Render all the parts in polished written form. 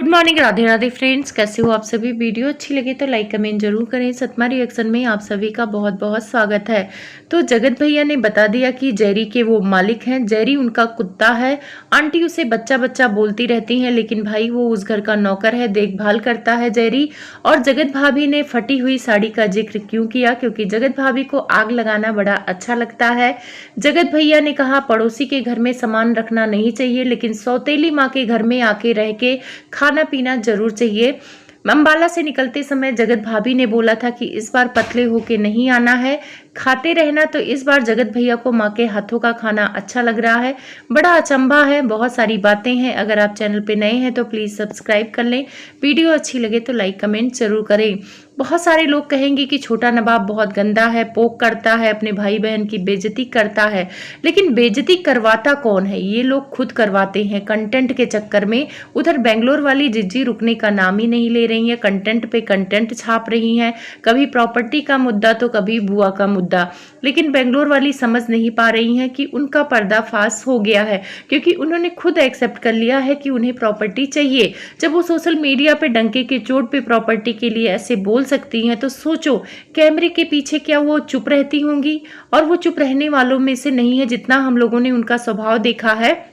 Good morning, Radhe Radhe friends. कैसे हो आप सभी? वीडियो अच्छी लगे तो लाइक कमेंट जरूर करें। सतमा रिएक्शन में आप सभी का बहुत बहुत स्वागत है। तो जगत भैया ने बता दिया कि जेरी के वो मालिक हैं, जेरी उनका कुत्ता है। आंटी उसे बच्चा बच्चा बोलती रहती हैं, लेकिन भाई वो उस घर का नौकर है, देखभाल करता है जेरी। और जगत भाभी ने फटी हुई साड़ी का जिक्र क्यों किया? क्योंकि जगत भाभी को आग लगाना बड़ा अच्छा लगता है। जगत भैया ने कहा पड़ोसी के घर में सामान रखना नहीं चाहिए, लेकिन सौतेली माँ के घर में आके रह के खाना पीना जरूर चाहिए। अंबाला से निकलते समय जगत भाभी ने बोला था कि इस बार पतले होके नहीं आना है, खाते रहना। तो इस बार जगत भैया को माँ के हाथों का खाना अच्छा लग रहा है। बड़ा अचंभा है, बहुत सारी बातें हैं। अगर आप चैनल पे नए हैं तो प्लीज सब्सक्राइब कर लें। वीडियो अच्छी लगे तो लाइक कमेंट जरूर करें। बहुत सारे लोग कहेंगे कि छोटा नवाब बहुत गंदा है, पोक करता है, अपने भाई बहन की बेइज्जती करता है। लेकिन बेइज्जती करवाता कौन है? ये लोग खुद करवाते हैं कंटेंट के चक्कर में। उधर बेंगलोर वाली जिज्जी रुकने का नाम ही नहीं ले रही है, कंटेंट पे कंटेंट छाप रही हैं। कभी प्रॉपर्टी का मुद्दा तो कभी बुआ का मुद्दा। लेकिन बेंगलोर वाली समझ नहीं पा रही हैं कि उनका पर्दाफाश हो गया है, क्योंकि उन्होंने खुद एक्सेप्ट कर लिया है कि उन्हें प्रॉपर्टी चाहिए। जब वो सोशल मीडिया पे डंके के चोट पे प्रॉपर्टी के लिए ऐसे बोल सकती हैं, तो सोचो कैमरे के पीछे क्या वो चुप रहती होंगी? और वो चुप रहने वालों में से नहीं है। जितना हम लोगों ने उनका स्वभाव देखा है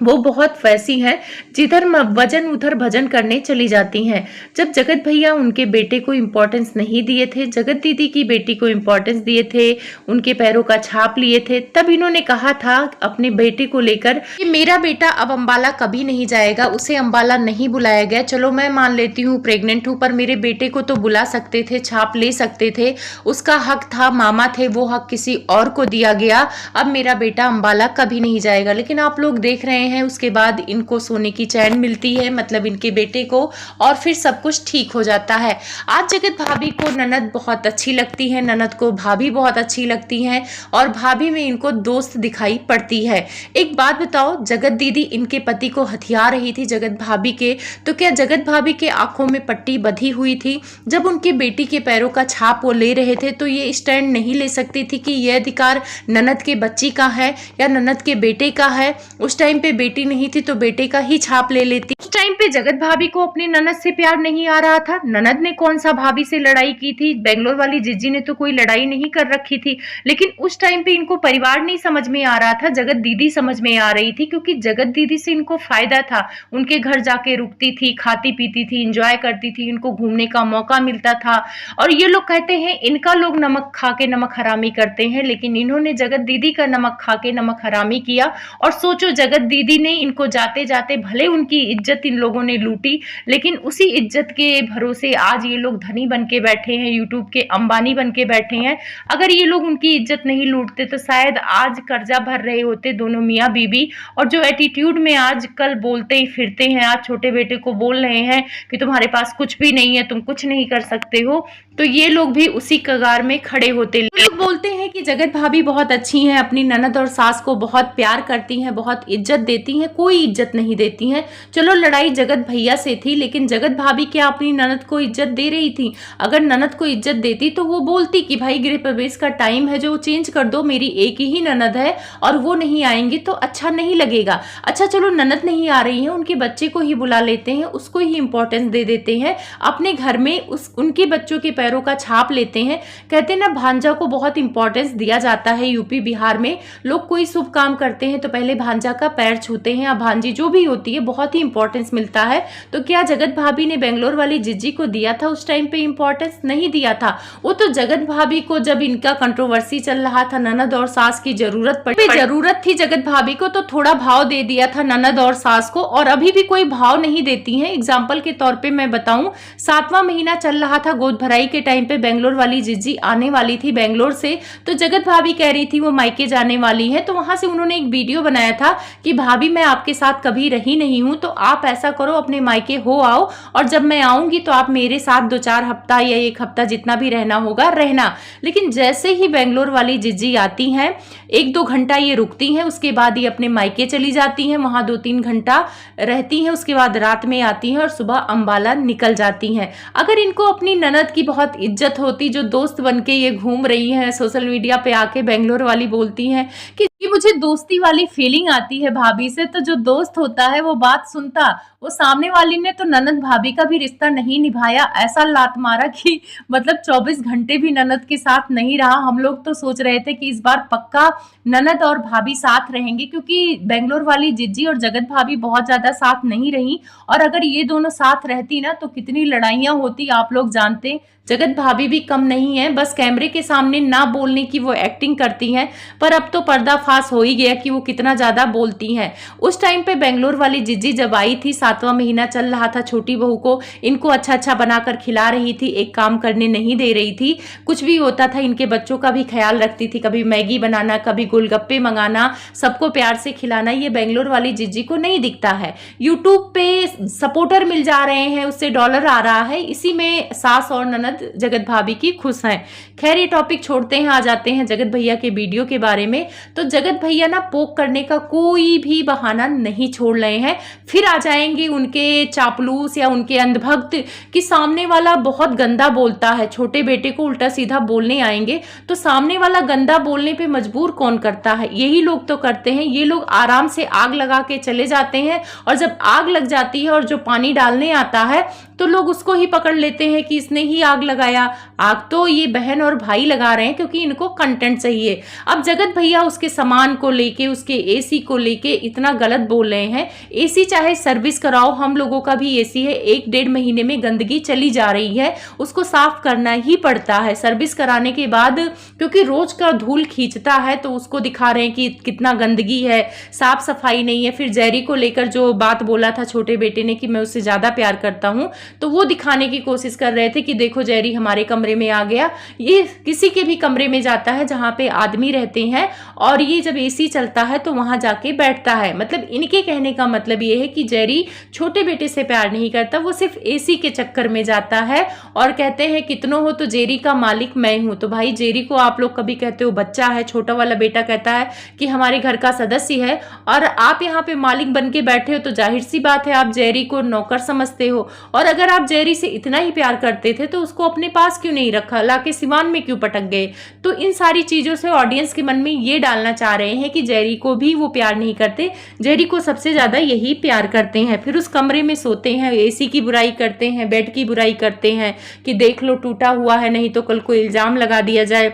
वो बहुत वैसी हैं, जिधर वजन उधर भजन करने चली जाती हैं। जब जगत भैया उनके बेटे को इम्पोर्टेंस नहीं दिए थे, जगत दीदी की बेटी को इम्पोर्टेंस दिए थे, उनके पैरों का छाप लिए थे, तब इन्होंने कहा था अपने बेटे को लेकर कि मेरा बेटा अब अंबाला कभी नहीं जाएगा, उसे अंबाला नहीं बुलाया गया। चलो मैं मान लेती हूँ प्रेग्नेंट हूँ, पर मेरे बेटे को तो बुला सकते थे, छाप ले सकते थे, उसका हक था, मामा थे, वो हक किसी और को दिया गया। अब मेरा बेटा अंबाला कभी नहीं जाएगा। लेकिन आप लोग देख रहे हैं उसके बाद इनको सोने की चैन मिलती है, मतलब इनके बेटे को, और फिर सब कुछ ठीक हो जाता है। आज जगत भाभी को ननद बहुत अच्छी लगती है, ननद को भाभी बहुत अच्छी लगती हैं, और भाभी में इनको दोस्त दिखाई पड़ती है। एक बात बताओ, जगत दीदी इनके पति को हथिया रही थी जगत भाभी के, तो क्या जगत भाभी के आंखों में पट्टी बंधी हुई थी? जब उनकी बेटी के पैरों का छाप वो ले रहे थे, तो ये स्टैंड नहीं ले सकती थी कि यह अधिकार ननद के बच्ची का है या ननद के बेटे का है? उस टाइम पे बेटी नहीं थी तो बेटे का ही छाप ले लेती। उस टाइम पे जगत भाभी को अपनी ननद से प्यार नहीं आ रहा था। ननद ने कौन सा भाभी से लड़ाई की थी? बेंगलोर वाली जिज्जी ने तो कोई लड़ाई नहीं कर रखी थी। लेकिन उस टाइम पे इनको परिवार नहीं समझ में आ रहा था, जगत दीदी समझ में आ रही थी, क्योंकि जगत दीदी से इनको फायदा था। उनके घर जाके रुकती थी, खाती पीती थी, इंजॉय करती थी, इनको घूमने का मौका मिलता था। और ये लोग कहते हैं इनका लोग नमक खा के नमक हरामी करते हैं, लेकिन इन्होंने जगत दीदी का नमक खा के नमक हरामी किया। और सोचो, जगत दीदी ने इनको जाते जाते भले उनकी इज्जत इन लोगों ने लूटी, लेकिन उसी इज्जत के भरोसे आज ये लोग धनी बन के बैठे हैं, यूट्यूब के अंबानी बन के बैठे हैं। अगर ये लोग उनकी इज्जत नहीं लूटते तो शायद आज कर्जा भर रहे होते दोनों मियाँ बीबी। और जो एटीट्यूड में आजकल बोलते फिरते हैं, आज छोटे बेटे को बोल रहे हैं कि तुम्हारे पास कुछ भी नहीं है, तुम कुछ नहीं कर सकते हो, तो ये लोग भी उसी कगार में खड़े होते। लोग बोलते हैं कि जगत भाभी बहुत अच्छी हैं, अपनी ननद और सास को बहुत प्यार करती हैं, बहुत इज्जत देती हैं। कोई इज्जत नहीं देती हैं। चलो लड़ाई जगत भैया से थी, लेकिन जगत भाभी क्या अपनी ननद को इज्जत दे रही थी? अगर ननद को इज्जत देती तो वो बोलती कि भाई गृह प्रवेश का टाइम है, जो चेंज कर दो, मेरी एक ही ननद है और वो नहीं आएंगी तो अच्छा नहीं लगेगा। अच्छा चलो ननद नहीं आ रही है, उनके बच्चे को ही बुला लेते हैं, उसको ही इंपॉर्टेंस दे देते हैं, अपने घर में उनके बच्चों के पैरों का छाप लेते हैं। कहते हैं ना, भांजा को बहुत इंपॉर्टेंस दिया जाता है। यूपी बिहार में लोग कोई शुभ काम करते हैं तो पहले भांजा का पैर छूते हैं, या भांजी जो भी होती है, बहुत ही इंपॉर्टेंस मिलता है। तो क्या जगत भाभी ने बेंगलोर वाली जिज्जी को दिया था उस टाइम पे इंपॉर्टेंस? नहीं दिया था। वो तो जगत भाभी को, जब इनका कंट्रोवर्सी चल रहा था, ननद और सास की जरूरत थी जगत भाभी को, तो थोड़ा भाव दे दिया था ननद और सास को, और अभी भी कोई भाव नहीं देती हैं। एग्जाम्पल के तौर पे मैं बताऊं, 7वां महीना चल रहा था, गोद भराई के टाइम पे बेंगलोर वाली जिज्जी आने वाली थी बेंगलोर से, तो जगत भाभी कह रही थी वो मायके जाने वाली है। तो वहां से उन्होंने एक वीडियो बनाया था कि भाभी मैं आपके साथ कभी रही नहीं हूं, तो आप ऐसा करो अपने मायके हो आओ, और जब मैं आऊंगी तो आप मेरे साथ 2-4 हफ्ता या 1 हफ्ता जितना भी रहना होगा रहना। लेकिन जैसे ही बेंगलोर वाली जिज्जी आती हैं, 1-2 घंटा ये रुकती हैं, उसके बाद ये अपने मायके चली जाती हैं, वहां 2-3 घंटा रहती हैं, उसके बाद रात में आती हैं और सुबह अंबाला निकल जाती हैं। अगर इनको अपनी ननद की बहुत इज्जत होती, जो दोस्त बन के ये घूम रही हैं, सोशल मीडिया पे आके बेंगलोर वाली बोलती हैं कि कि मुझे दोस्ती वाली फीलिंग आती है भाभी से, तो जो दोस्त होता है वो बात सुनता, वो सामने वाली ने तो ननद भाभी का भी रिश्ता नहीं निभाया, ऐसा लात मारा कि मतलब 24 घंटे भी ननद के साथ नहीं रहा। हम लोग तो सोच रहे थे कि इस बार पक्का ननद और भाभी साथ रहेंगे, क्योंकि बेंगलोर वाली जिज्जी और जगत भाभी बहुत ज्यादा साथ नहीं रही, और अगर ये दोनों साथ रहती ना तो कितनी लड़ाइयां होती आप लोग जानते। जगत भाभी भी कम नहीं है, बस कैमरे के सामने ना बोलने की वो एक्टिंग करती हैं, पर अब तो पर्दाफाश हो ही गया कि वो कितना ज्यादा बोलती हैं। उस टाइम पे बेंगलोर वाली जिज्जी जब आई थी, 7वां महीना चल रहा था, छोटी बहू को इनको अच्छा अच्छा बनाकर खिला रही थी, एक काम करने नहीं दे रही थी, कुछ भी होता था इनके बच्चों का भी ख्याल रखती थी, कभी मैगी बनाना, कभी गोलगप्पे मंगाना, सबको प्यार से खिलाना। ये बेंगलोर वाली जिज्जी को नहीं दिखता है। यूट्यूब पे सपोर्टर मिल जा रहे हैं, उससे डॉलर आ रहा है, इसी में सास और ननद जगत भाभी की खुश हैं। खैर ये टॉपिक छोड़ते हैं, आ जाते हैं जगत भैया के वीडियो के बारे में। तो जगत भैया ना पोक करने का कोई भी बहाना नहीं छोड़ रहे हैं। फिर आ जाएंगे उनके चापलूस या उनके अंधभक्त कि सामने वाला बहुत गंदा बोलता है, छोटे बेटे को उल्टा सीधा बोलने आएंगे। तो सामने वाला गंदा बोलने पे मजबूर कौन करता है? यही लोग तो करते हैं। ये लोग आराम से आग लगा के चले जाते हैं, और जब आग लग जाती है और जो पानी डालने आता है तो लोग उसको ही पकड़ लेते हैं कि इसने ही आग लगाया। आग तो ये बहन और भाई लगा रहे हैं, क्योंकि इनको कंटेंट चाहिए। अब जगत भैया उसके सामान को लेके, उसके एसी को लेके इतना गलत बोल रहे हैं। एसी चाहे सर्विस कराओ, हम लोगों का भी एसी है, 1-1.5 महीने में गंदगी चली जा रही है, उसको साफ करना ही पड़ता है सर्विस कराने के बाद, क्योंकि रोज का धूल खींचता है। तो उसको दिखा रहे हैं कि कितना गंदगी है, साफ सफाई नहीं है। फिर जेरी को लेकर जो बात बोला था छोटे बेटे ने कि मैं उससे ज्यादा प्यार करता हूं, तो वो दिखाने की कोशिश कर रहे थे कि देखो जेरी हमारे कमरे में आ गया। ये किसी के भी कमरे में जाता है जहां पे आदमी रहते हैं, और ये जब एसी चलता है तो वहां जाके बैठता है। मतलब इनके कहने का मतलब ये है कि जेरी छोटे बेटे से प्यार नहीं करता, वो सिर्फ एसी के चक्कर में जाता है। और कहते हैं कितनों हो तो जेरी का मालिक मैं हूं। तो भाई जेरी को आप लोग कभी कहते हो बच्चा है, छोटा वाला बेटा कहता है कि हमारे घर का सदस्य है, और आप यहाँ पे मालिक बन के बैठे हो, तो जाहिर सी बात है आप जेरी को नौकर समझते हो। और अगर आप जेरी से इतना ही प्यार करते थे तो उसको अपने पास क्यों नहीं रखा, लाके सिवान में क्यों पटक गए? तो इन सारी चीजों से ऑडियंस के मन में ये डालना चाह रहे हैं कि जेरी को भी वो प्यार नहीं करते, जेरी को सबसे ज्यादा यही प्यार करते हैं। फिर उस कमरे में सोते हैं, एसी की बुराई करते हैं, बेड की बुराई करते हैं कि देख लो टूटा हुआ है, नहीं तो कल को इल्जाम लगा दिया जाए।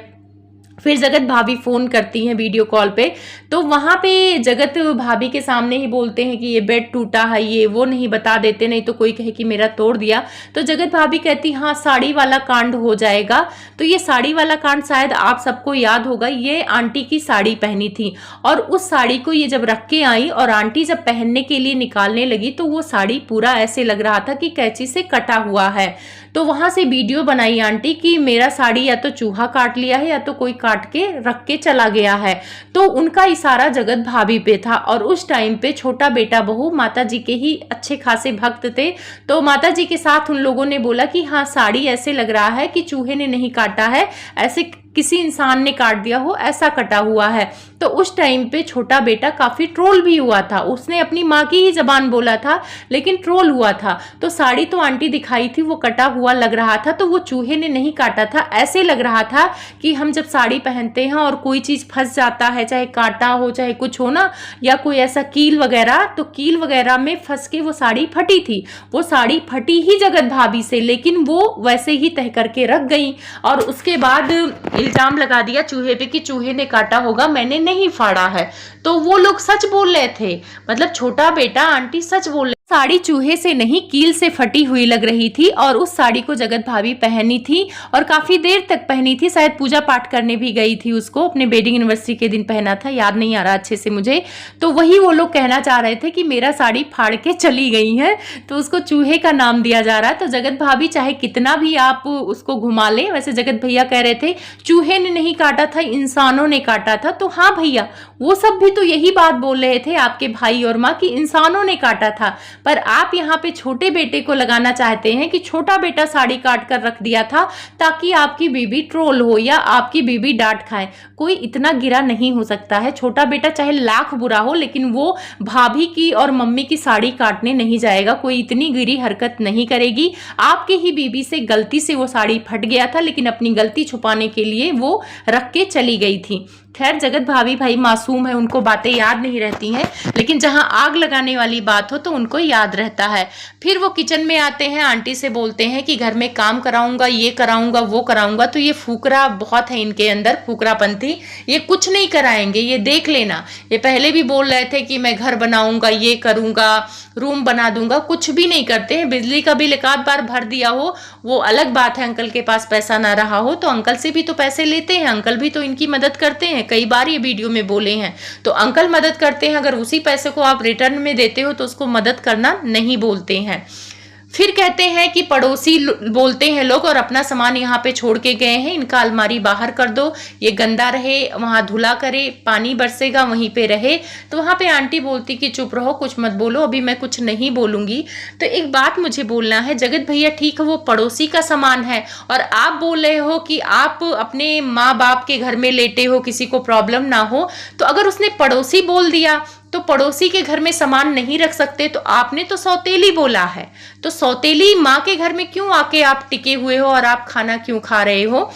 फिर जगत भाभी फोन करती हैं वीडियो कॉल पे, तो वहां पे जगत भाभी के सामने ही बोलते हैं कि ये बेड टूटा है, ये वो नहीं बता देते, नहीं तो कोई कहे कि मेरा तोड़ दिया। तो जगत भाभी कहती हाँ साड़ी वाला कांड हो जाएगा। तो ये साड़ी वाला कांड शायद आप सबको याद होगा, ये आंटी की साड़ी पहनी थी, और उस साड़ी को ये जब रख के आई और आंटी जब पहनने के लिए निकालने लगी तो वो साड़ी पूरा ऐसे लग रहा था कि कैंची से कटा हुआ है। तो वहां से वीडियो बनाई आंटी कि मेरा साड़ी या तो चूहा काट लिया है या तो कोई काट के रख के चला गया है। तो उनका इशारा जगत भाभी पे था, और उस टाइम पे छोटा बेटा बहू माता जी के ही अच्छे खासे भक्त थे। तो माता जी के साथ उन लोगों ने बोला कि हाँ साड़ी ऐसे लग रहा है कि चूहे ने नहीं काटा है, ऐसे किसी इंसान ने काट दिया हो, ऐसा कटा हुआ है। तो उस टाइम पे छोटा बेटा काफी ट्रोल भी हुआ था, उसने अपनी माँ की ही जबान बोला था लेकिन ट्रोल हुआ था। तो साड़ी तो आंटी दिखाई थी वो कटा हुआ लग रहा था, तो वो चूहे ने नहीं काटा था, ऐसे लग रहा था कि हम जब साड़ी पहनते हैं और कोई चीज फंस जाता है, चाहे कांटा हो चाहे कुछ हो ना, या कोई ऐसा कील वगैरह, तो कील वगैरह में फंस के वो साड़ी फटी थी। वो साड़ी फटी ही जगत भाभी से, लेकिन वो वैसे ही तह करके रख गई, और उसके बाद इल्जाम लगा दिया चूहे पे कि चूहे ने काटा होगा, मैंने नहीं फाड़ा है। तो वो लोग सच बोल रहे थे, मतलब छोटा बेटा आंटी सच बोल रहे। साड़ी चूहे से नहीं कील से फटी हुई लग रही थी, और उस साड़ी को जगत भाभी पहनी थी और काफी देर तक पहनी थी, शायद पूजा पाठ करने भी गई थी, उसको अपने वेडिंग एनिवर्सरी के दिन पहना था, याद नहीं आ रहा अच्छे से मुझे। तो वही वो लोग कहना चाह रहे थे कि मेरा साड़ी फाड़ के चली गई है, तो उसको चूहे का नाम दिया जा रहा है। तो जगत भाभी चाहे कितना भी आप उसको घुमा ले, वैसे जगत भैया कह रहे थे चूहे ने नहीं काटा था, इंसानों ने काटा था। तो हाँ भैया, वो सब भी तो यही बात बोल रहे थे आपके भाई और माँ कि इंसानों ने काटा था। पर आप यहाँ पे छोटे बेटे को लगाना चाहते हैं कि छोटा बेटा साड़ी काट कर रख दिया था ताकि आपकी बीबी ट्रोल हो या आपकी बीबी डांट खाए। कोई इतना गिरा नहीं हो सकता है। छोटा बेटा चाहे लाख बुरा हो लेकिन वो भाभी की और मम्मी की साड़ी काटने नहीं जाएगा, कोई इतनी गिरी हरकत नहीं करेगी। आपके ही बीबी से गलती से वो साड़ी फट गया था लेकिन अपनी गलती छुपाने के लिए वो रख के चली गई थी। खैर जगत भाभी भाई मासूम है, उनको बातें याद नहीं रहती हैं, लेकिन जहां आग लगाने वाली बात हो तो उनको याद रहता है। फिर वो किचन में आते हैं, आंटी से बोलते हैं कि घर में काम कराऊंगा, ये कराऊंगा, वो कराऊंगा। तो ये फुकरा बहुत है इनके अंदर, फुकरापंथी। ये कुछ नहीं कराएंगे, ये देख लेना। ये पहले भी बोल रहे थे कि मैं घर बनाऊंगा, ये करूंगा, रूम बना दूंगा, कुछ भी नहीं करते हैं। बिजली का बिल एक आध बार भर दिया हो वो अलग बात है, अंकल के पास पैसा ना रहा हो तो अंकल से भी तो पैसे लेते हैं, अंकल भी तो इनकी मदद करते हैं। कई बार ये वीडियो में बोले हैं, तो अंकल मदद करते हैं, अगर उसी पैसे को आप रिटर्न में देते हो तो उसको मदद करना नहीं बोलते हैं। फिर कहते हैं कि पड़ोसी बोलते हैं लोग और अपना सामान यहाँ पे छोड़ के गए हैं, इनका अलमारी बाहर कर दो, ये गंदा रहे, वहां धुला करे, पानी बरसेगा वहीं पे रहे। तो वहां पे आंटी बोलती कि चुप रहो, कुछ मत बोलो, अभी मैं कुछ नहीं बोलूंगी। तो एक बात मुझे बोलना है, जगत भैया ठीक है वो पड़ोसी का सामान है और आप बोल रहे हो कि आप अपने माँ बाप के घर में लेटे हो, किसी को प्रॉब्लम ना हो। तो अगर उसने पड़ोसी बोल दिया तो पड़ोसी के घर में सामान नहीं रख सकते, तो आपने तो सौतेली बोला है, तो सौतेली माँ के घर में क्यों आके आप टिके हुए हो और आप खाना क्यों खा रहे हो।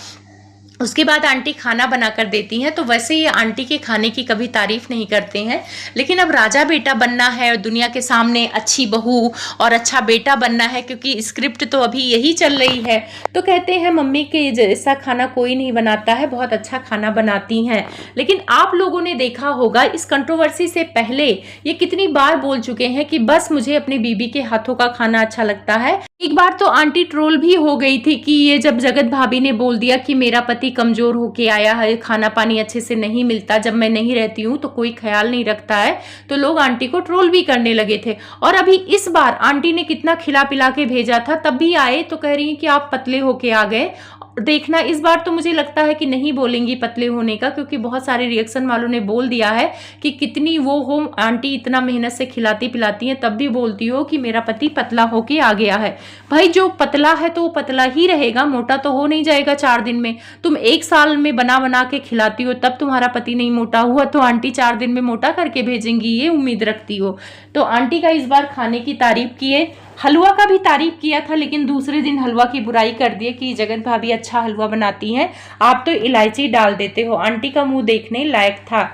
उसके बाद आंटी खाना बनाकर देती हैं। तो वैसे ये आंटी के खाने की कभी तारीफ नहीं करते हैं, लेकिन अब राजा बेटा बनना है और दुनिया के सामने अच्छी बहू और अच्छा बेटा बनना है, क्योंकि स्क्रिप्ट तो अभी यही चल रही है। तो कहते हैं मम्मी के जैसा खाना कोई नहीं बनाता है, बहुत अच्छा खाना बनाती हैं। लेकिन आप लोगों ने देखा होगा इस कंट्रोवर्सी से पहले ये कितनी बार बोल चुके हैं कि बस मुझे अपनी बीबी के हाथों का खाना अच्छा लगता है। एक बार तो आंटी ट्रोल भी हो गई थी कि ये जब जगत भाभी ने बोल दिया कि मेरा पति कमजोर होके आया है, खाना पानी अच्छे से नहीं मिलता, जब मैं नहीं रहती हूँ तो कोई ख्याल नहीं रखता है, तो लोग आंटी को ट्रोल भी करने लगे थे। और अभी इस बार आंटी ने कितना खिला पिला के भेजा था, तब भी आए तो कह रही है कि आप पतले होके आ गए। देखना इस बार तो मुझे लगता है कि नहीं बोलेंगी पतले होने का, क्योंकि बहुत सारे रिएक्शन वालों ने बोल दिया है कि कितनी वो हो आंटी, इतना मेहनत से खिलाती पिलाती हैं, तब भी बोलती हो कि मेरा पति पतला होके आ गया है। भाई जो पतला है तो वो पतला ही रहेगा, मोटा तो हो नहीं जाएगा 4 दिन में। तुम 1 साल में बना बना के खिलाती हो तब तुम्हारा पति नहीं मोटा हुआ, तो आंटी 4 दिन में मोटा करके भेजेंगी, ये उम्मीद रखती हो। तो आंटी का इस बार खाने की तारीफ किए, हलवा का भी तारीफ किया था, लेकिन दूसरे दिन हलवा की बुराई कर दिए कि जगत भाभी अच्छा हलवा बनाती हैं, आप तो इलायची डाल देते हो। आंटी का मुंह देखने लायक था।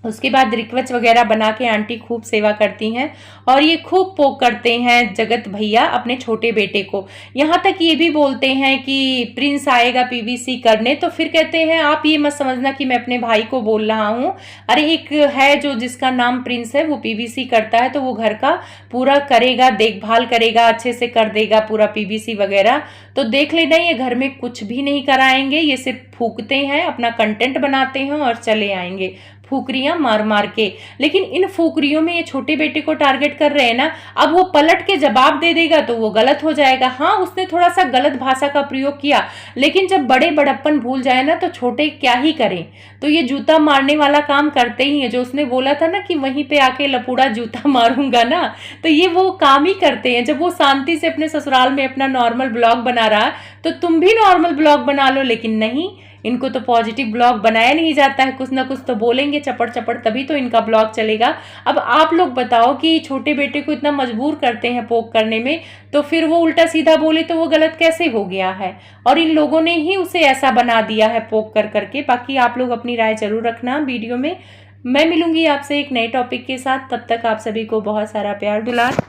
उसके बाद रिक्वेस्ट वगैरह बना के आंटी खूब सेवा करती हैं और ये खूब पोक करते हैं जगत भैया अपने छोटे बेटे को। यहाँ तक ये भी बोलते हैं कि प्रिंस आएगा पीवीसी करने, तो फिर कहते हैं आप ये मत समझना कि मैं अपने भाई को बोल रहा हूँ, अरे एक है जो जिसका नाम प्रिंस है वो पीवीसी करता है, तो वो घर का पूरा करेगा, देखभाल करेगा, अच्छे से कर देगा पूरा पीवीसी वगैरह। तो देख लेना ये घर में कुछ भी नहीं कराएंगे, ये सिर्फ फूकते हैं, अपना कंटेंट बनाते हैं और चले आएंगे फूकरियां मार मार के। लेकिन इन फूकरियों में ये छोटे बेटे को टारगेट कर रहे हैं ना, अब वो पलट के जवाब दे देगा तो वो गलत हो जाएगा। हाँ उसने थोड़ा सा गलत भाषा का प्रयोग किया, लेकिन जब बड़े बड़प्पन भूल जाए ना तो छोटे क्या ही करें। तो ये जूता मारने वाला काम करते ही है, जो उसने बोला था ना कि वहीं पे आके लपूड़ा जूता मारूंगा ना, तो ये वो काम ही करते हैं। जब वो शांति से अपने ससुराल में अपना नॉर्मल ब्लॉग बना रहा तो तुम भी नॉर्मल ब्लॉग बना लो, लेकिन नहीं, इनको तो पॉजिटिव ब्लॉग बनाया नहीं जाता है, कुछ ना कुछ तो बोलेंगे चपड़ चपड़, तभी तो इनका ब्लॉग चलेगा। अब आप लोग बताओ कि छोटे बेटे को इतना मजबूर करते हैं पोक करने में, तो फिर वो उल्टा सीधा बोले तो वो गलत कैसे हो गया है। और इन लोगों ने ही उसे ऐसा बना दिया है पोक कर करके। बाकी आप लोग अपनी राय जरूर रखना वीडियो में। मैं मिलूंगी आपसे एक नए टॉपिक के साथ, तब तक आप सभी को बहुत सारा प्यार दुलार।